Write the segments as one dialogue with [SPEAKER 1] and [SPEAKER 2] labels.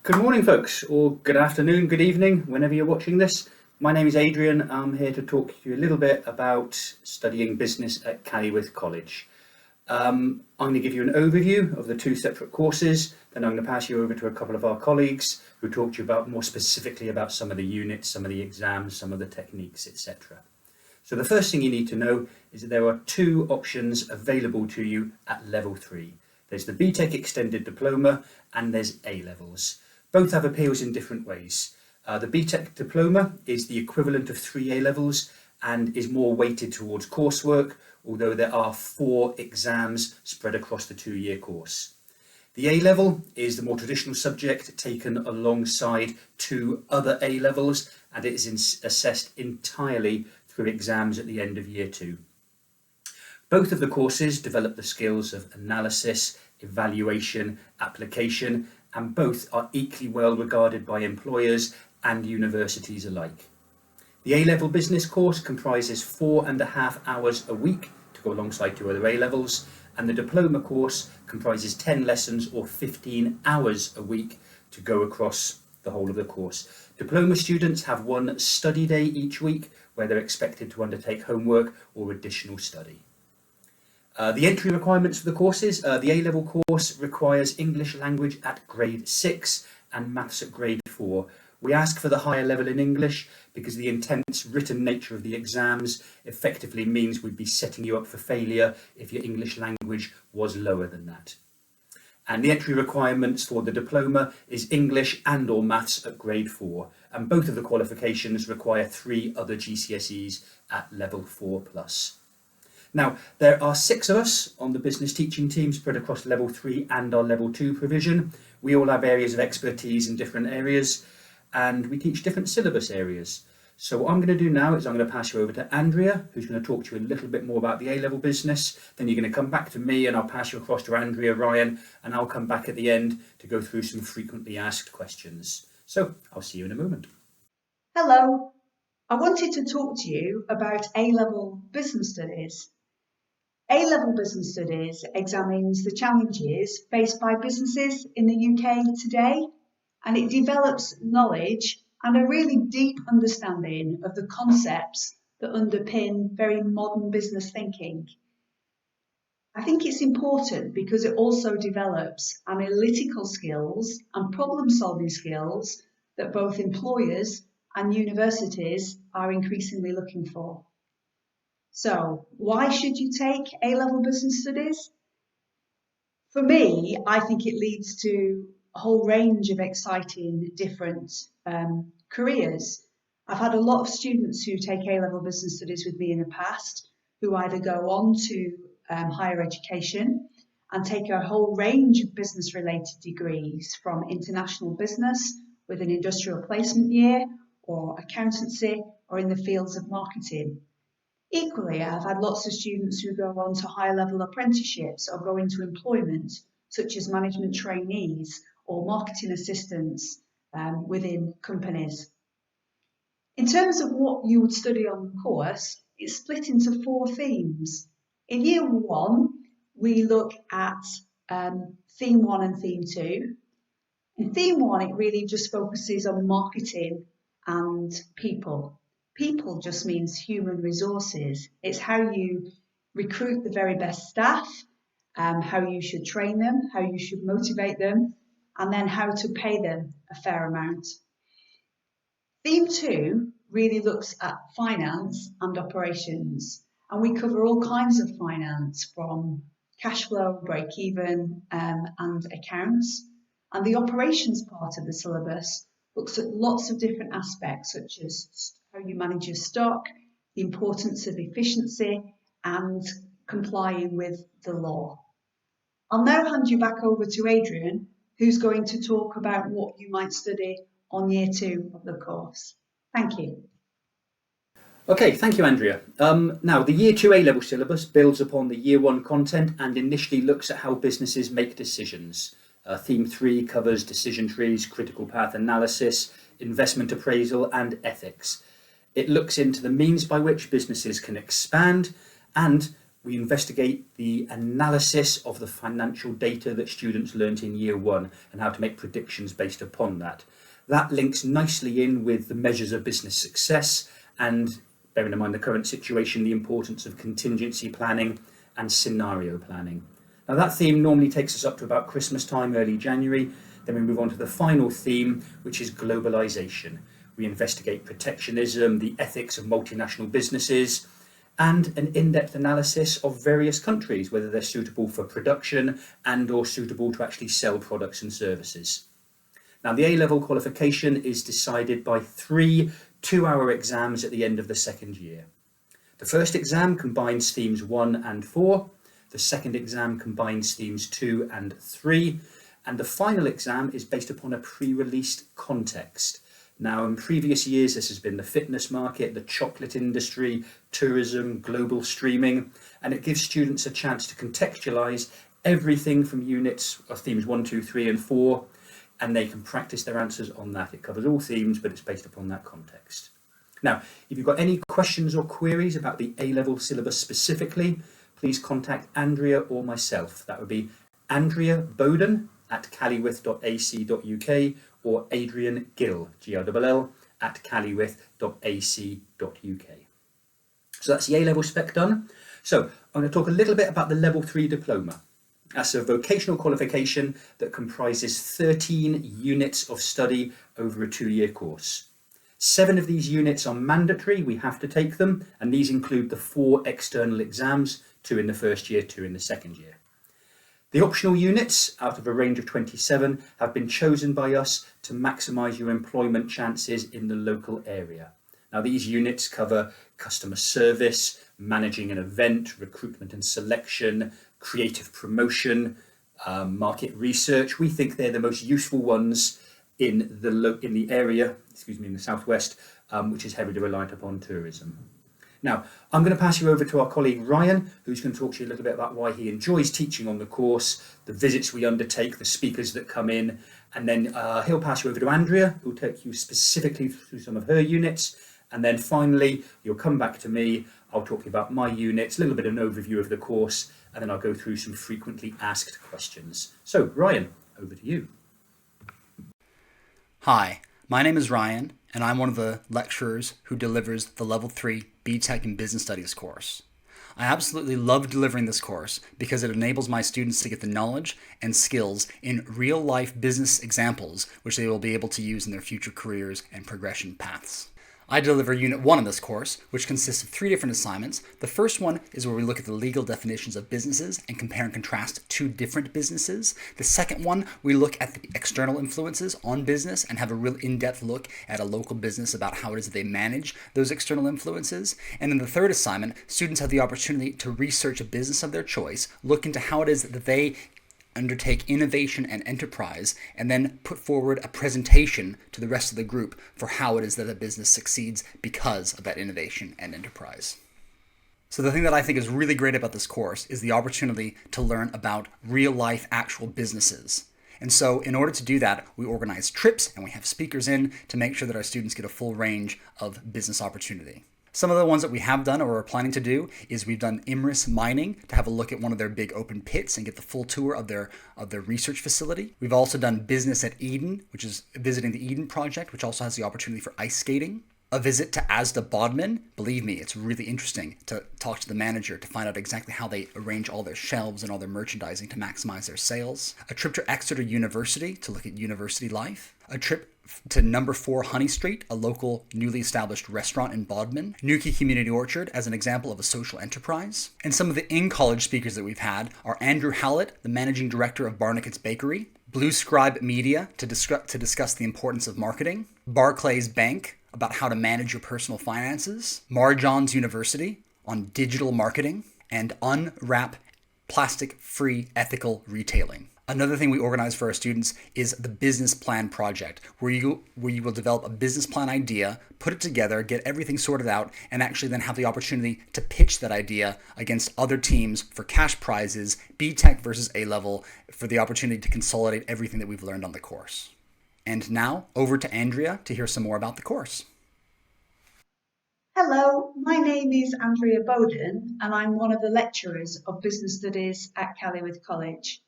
[SPEAKER 1] Good morning, folks, or good afternoon, good evening, whenever you're watching this. My name is Adrian. I'm here to talk to you a little bit about studying business at Callyworth College. I'm going to give you an overview of the two separate courses, then I'm going to pass you over to a couple of our colleagues who talk to you about more specifically about some of the units, some of the exams, some of the techniques, etc. So the first thing you need to know is that there are two options available to you at level 3. There's the BTEC Extended Diploma and there's A-levels. Both have appeals in different ways. The BTEC Diploma is the equivalent of 3 A-levels and is more weighted towards coursework, although there are 4 exams spread across the 2-year course. The A-level is the more traditional subject taken alongside 2 other A-levels, and it is assessed entirely through exams at the end of year 2. Both of the courses develop the skills of analysis, evaluation, application, and both are equally well regarded by employers and universities alike. The A-level business course comprises 4.5 hours a week to go alongside 2 other A-levels, and the diploma course comprises 10 lessons or 15 hours a week to go across the whole of the course. Diploma students have 1 study day each week where they're expected to undertake homework or additional study. The entry requirements for the courses, the A-level course requires English language at grade 6 and maths at grade 4. We ask for the higher level in English because the intense written nature of the exams effectively means we'd be setting you up for failure if your English language was lower than that. And the entry requirements for the diploma is English and or maths at grade 4, and both of the qualifications require 3 other GCSEs at level 4+. Now, there are 6 of us on the business teaching team spread across level 3 and our level 2 provision. We all have areas of expertise in different areas, and we teach different syllabus areas. So what I'm going to do now is I'm going to pass you over to Andrea, who's going to talk to you a little bit more about the A-level business. Then you're going to come back to me and I'll pass you across to Andrea Ryan, and I'll come back at the end to go through some frequently asked questions. So I'll see you in a moment.
[SPEAKER 2] Hello, I wanted to talk to you about A-level business studies. A-level business studies examines the challenges faced by businesses in the UK today, and it develops knowledge and a really deep understanding of the concepts that underpin very modern business thinking. I think it's important because it also develops analytical skills and problem-solving skills that both employers and universities are increasingly looking for. So, why should you take A-level business studies? For me, I think it leads to a whole range of exciting different careers. I've had a lot of students who take A-level business studies with me in the past who either go on to higher education and take a whole range of business-related degrees from international business with an industrial placement year or accountancy or in the fields of marketing. Equally, I've had lots of students who go on to higher level apprenticeships or go into employment, such as management trainees or marketing assistants within companies. In terms of what you would study on the course, it's split into 4 themes. In year 1, we look at theme 1 and theme 2. In theme 1, it really just focuses on marketing and people. People just means human resources. It's how you recruit the very best staff, how you should train them, how you should motivate them, and then how to pay them a fair amount. Theme 2 really looks at finance and operations, and we cover all kinds of finance from cash flow, break-even, and accounts. And the operations part of the syllabus looks at lots of different aspects, such as how you manage your stock, the importance of efficiency, and complying with the law. I'll now hand you back over to Adrian, who's going to talk about what you might study on year 2 of the course. Thank you.
[SPEAKER 1] Okay, thank you, Andrea. Now, the Year 2 A-level syllabus builds upon the Year 1 content and initially looks at how businesses make decisions. Theme 3 covers decision trees, critical path analysis, investment appraisal, and ethics. It looks into the means by which businesses can expand and we investigate the analysis of the financial data that students learnt in year one and how to make predictions based upon that. That links nicely in with the measures of business success and, bearing in mind the current situation, the importance of contingency planning and scenario planning. Now that theme normally takes us up to about Christmas time, early January. Then we move on to the final theme, which is globalization. We investigate protectionism, the ethics of multinational businesses, and an in-depth analysis of various countries, whether they're suitable for production and or suitable to actually sell products and services. Now, the A-level qualification is decided by 3 two-hour exams at the end of the second year. The first exam combines themes 1 and 4. The second exam combines themes 2 and 3. And the final exam is based upon a pre-released context. Now, in previous years, this has been the fitness market, the chocolate industry, tourism, global streaming, and it gives students a chance to contextualize everything from units of themes 1, 2, 3, and 4, and they can practice their answers on that. It covers all themes, but it's based upon that context. Now, if you've got any questions or queries about the A-level syllabus specifically, please contact Andrea or myself. That would be Andrea Bowden at calywith.ac.uk or Adrian Gill, Gill, at calywith.ac.uk. So that's the A-level spec done. So I'm going to talk a little bit about the Level 3 Diploma. That's a vocational qualification that comprises 13 units of study over a 2-year course. 7 of these units are mandatory, we have to take them, and these include the 4 external exams, 2 in the first year, 2 in the second year. The optional units, out of a range of 27, have been chosen by us to maximise your employment chances in the local area. Now, these units cover customer service, managing an event, recruitment and selection, creative promotion, market research. We think they're the most useful ones in the area, in the southwest, which is heavily reliant upon tourism. Now, I'm going to pass you over to our colleague Ryan, who's going to talk to you a little bit about why he enjoys teaching on the course, the visits we undertake, the speakers that come in, and then he'll pass you over to Andrea, who'll take you specifically through some of her units, and then finally you'll come back to me. I'll talk to you about my units, a little bit of an overview of the course, and then I'll go through some frequently asked questions. So, Ryan, over to you.
[SPEAKER 3] Hi, my name is Ryan, and I'm one of the lecturers who delivers the Level 3 BTEC in Business Studies course. I absolutely love delivering this course because it enables my students to get the knowledge and skills in real-life business examples which they will be able to use in their future careers and progression paths. I deliver Unit 1 in this course, which consists of 3 different assignments. The first one is where we look at the legal definitions of businesses and compare and contrast 2 different businesses. The second one, we look at the external influences on business and have a real in-depth look at a local business about how it is that they manage those external influences. And then the third assignment, students have the opportunity to research a business of their choice, look into how it is that they undertake innovation and enterprise, and then put forward a presentation to the rest of the group for how it is that a business succeeds because of that innovation and enterprise. So the thing that I think is really great about this course is the opportunity to learn about real-life actual businesses. And so in order to do that, we organize trips and we have speakers in to make sure that our students get a full range of business opportunity. Some of the ones that we have done or are planning to do is we've done Imris Mining to have a look at one of their big open pits and get the full tour of their research facility. We've also done Business at Eden, which is visiting the Eden Project, which also has the opportunity for ice skating. A visit to Asda Bodmin. Believe me, it's really interesting to talk to the manager to find out exactly how they arrange all their shelves and all their merchandising to maximize their sales. A trip to Exeter University to look at university life. A trip to Number 4 Honey Street, a local newly established restaurant in Bodmin. Newquay Community Orchard as an example of a social enterprise. And some of the in-college speakers that we've had are Andrew Hallett, the managing director of Barnecott's Bakery. Blue Scribe Media to discuss the importance of marketing. Barclays Bank about how to manage your personal finances. Marjohn's University on digital marketing. And Unwrap Plastic-Free Ethical Retailing. Another thing we organize for our students is the business plan project, where you will develop a business plan idea, put it together, get everything sorted out, and actually then have the opportunity to pitch that idea against other teams for cash prizes, BTEC versus A-level, for the opportunity to consolidate everything that we've learned on the course. And now, over to Andrea to hear some more about the course.
[SPEAKER 2] Hello, my name is Andrea Bowden and I'm one of the lecturers of Business Studies at Calywith College.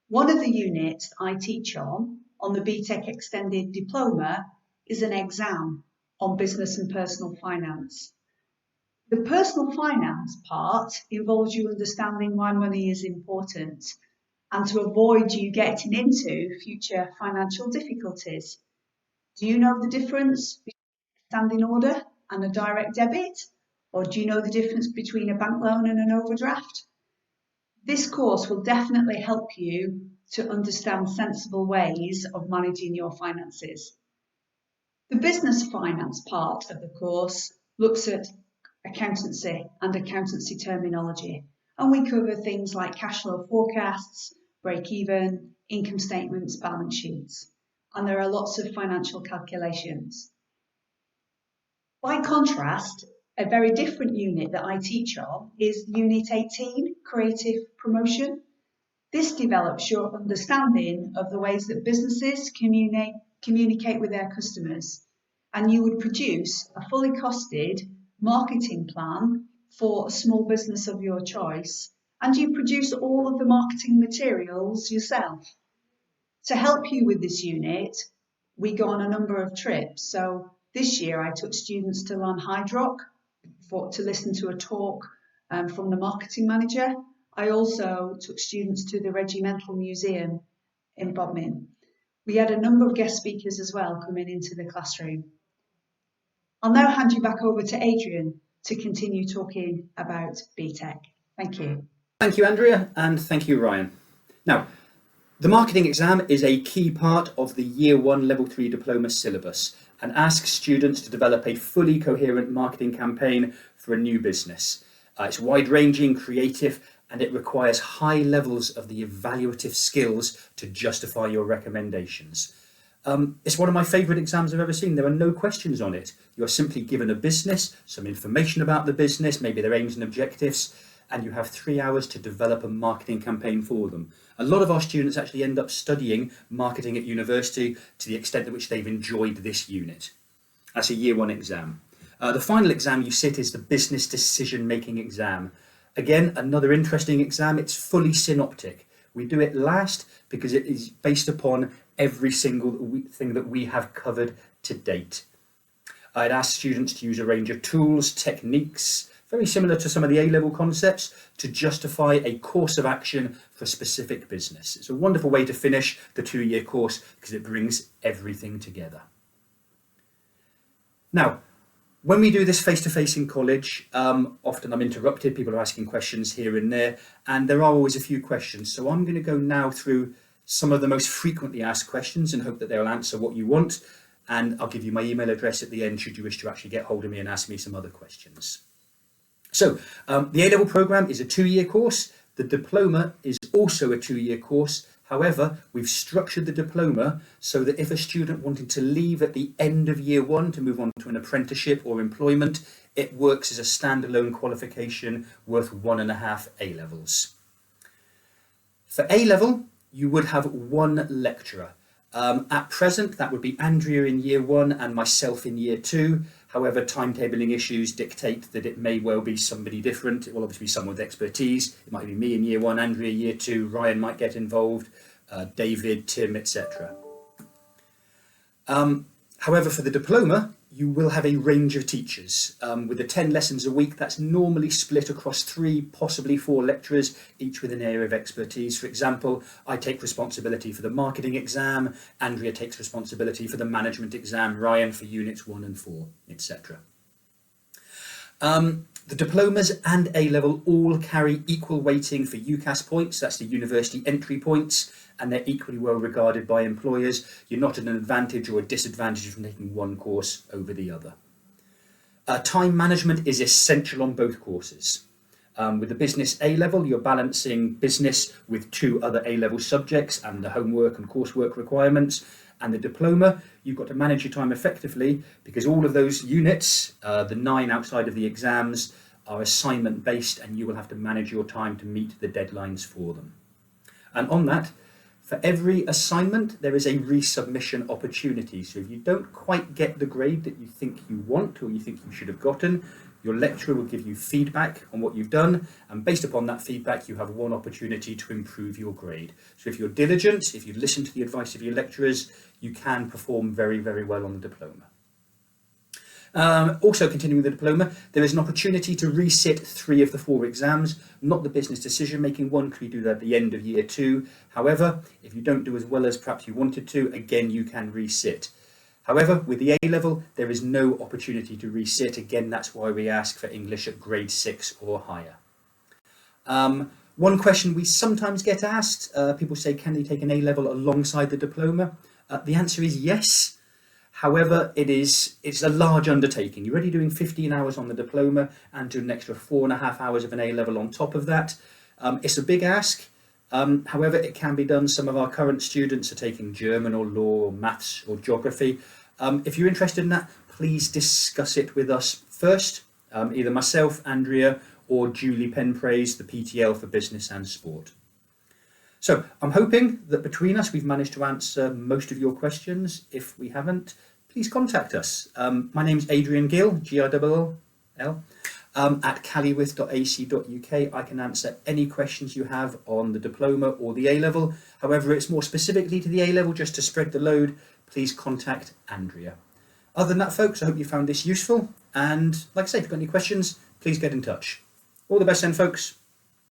[SPEAKER 2] One of the units I teach on the BTEC Extended Diploma, is an exam on business and personal finance. The personal finance part involves you understanding why money is important and to avoid you getting into future financial difficulties. Do you know the difference between a standing order and a direct debit? Or do you know the difference between a bank loan and an overdraft? This course will definitely help you to understand sensible ways of managing your finances. The business finance part of the course looks at accountancy and accountancy terminology, and we cover things like cash flow forecasts, break-even, income statements, balance sheets, and there are lots of financial calculations. By contrast, a very different unit that I teach on is Unit 18, Creative Promotion. This develops your understanding of the ways that businesses communicate with their customers, and you would produce a fully costed marketing plan for a small business of your choice, and you produce all of the marketing materials yourself. To help you with this unit, we go on a number of trips. So this year I took students to Lanhydrock to listen to a talk from the marketing manager. I also took students to the Regimental Museum in Bodmin. We had a number of guest speakers as well coming into the classroom. I'll now hand you back over to Adrian to continue talking about BTEC. Thank you.
[SPEAKER 1] Thank you, Andrea, and thank you, Ryan. Now, the marketing exam is a key part of the Year 1 Level 3 Diploma syllabus and asks students to develop a fully coherent marketing campaign for a new business. It's wide-ranging, creative, and it requires high levels of the evaluative skills to justify your recommendations. It's one of my favourite exams I've ever seen. There are no questions on it. You're simply given a business, some information about the business, maybe their aims and objectives, and you have 3 hours to develop a marketing campaign for them. A lot of our students actually end up studying marketing at university to the extent to which they've enjoyed this unit. That's a Year 1 exam. The final exam you sit is the Business Decision Making exam. Again, another interesting exam. It's fully synoptic. We do it last because it is based upon every single thing that we have covered to date. I'd ask students to use a range of tools, techniques, very similar to some of the A-level concepts, to justify a course of action for a specific business. It's a wonderful way to finish the 2-year course because it brings everything together. Now, when we do this face-to-face in college, often I'm interrupted, people are asking questions here and there, and there are always a few questions. So I'm going to go now through some of the most frequently asked questions and hope that they'll answer what you want. And I'll give you my email address at the end should you wish to actually get hold of me and ask me some other questions. So the A-level programme is a 2-year course. The diploma is also a 2-year course. However, we've structured the diploma so that if a student wanted to leave at the end of Year 1 to move on to an apprenticeship or employment, it works as a standalone qualification worth 1.5 A-levels. For A-level, you would have 1 lecturer. At present, that would be Andrea in Year 1 and myself in Year 2. However, timetabling issues dictate that it may well be somebody different. It will obviously be someone with expertise. It might be me in Year 1, Andrea Year 2, Ryan might get involved, David, Tim, etc. However, for the diploma, you will have a range of teachers. With the 10 lessons a week, that's normally split across 3, possibly 4 lecturers, each with an area of expertise. For example, I take responsibility for the marketing exam, Andrea takes responsibility for the management exam, Ryan for units 1 and 4, etc. The diplomas and A-level all carry equal weighting for UCAS points, that's the university entry points, and they're equally well regarded by employers. You're not at an advantage or a disadvantage from taking one course over the other. Time management is essential on both courses. With the business A-level, you're balancing business with 2 other A-level subjects and the homework and coursework requirements. And the diploma, you've got to manage your time effectively because all of those units, the 9 outside of the exams, are assignment based and you will have to manage your time to meet the deadlines for them. And on that, For every assignment, there is a resubmission opportunity. So if you don't quite get the grade that you think you want or you think you should have gotten, your lecturer will give you feedback on what you've done, and based upon that feedback, you have one opportunity to improve your grade. So if you're diligent, if you listen to the advice of your lecturers, you can perform very, very well on the diploma. Also continuing the diploma, there is an opportunity to resit 3 of the 4 exams, not the business decision making one, because we do that at the end of year 2. However, if you don't do as well as perhaps you wanted to, again, you can resit. However, with the A level, there is no opportunity to resit. Again, that's why we ask for English at grade 6 or higher. One question we sometimes get asked, people say, can they take an A level alongside the diploma? The answer is yes. However, it's a large undertaking. You're already doing 15 hours on the diploma and do an extra 4.5 hours of an A level on top of that. It's a big ask. However, it can be done. Some of our current students are taking German or law or maths or geography. If you're interested in that, please discuss it with us first, either myself, Andrea, or Julie Penpraise, the PTL for Business and Sport. So I'm hoping that between us we've managed to answer most of your questions. If we haven't, please contact us. My name's Adrian Gill, Gill, at calywith.ac.uk. I can answer any questions you have on the diploma or the A-level. However, it's more specifically to the A-level, just to spread the load, please contact Andrea. Other than that, folks, I hope you found this useful. And like I say, if you've got any questions, please get in touch. All the best then, folks.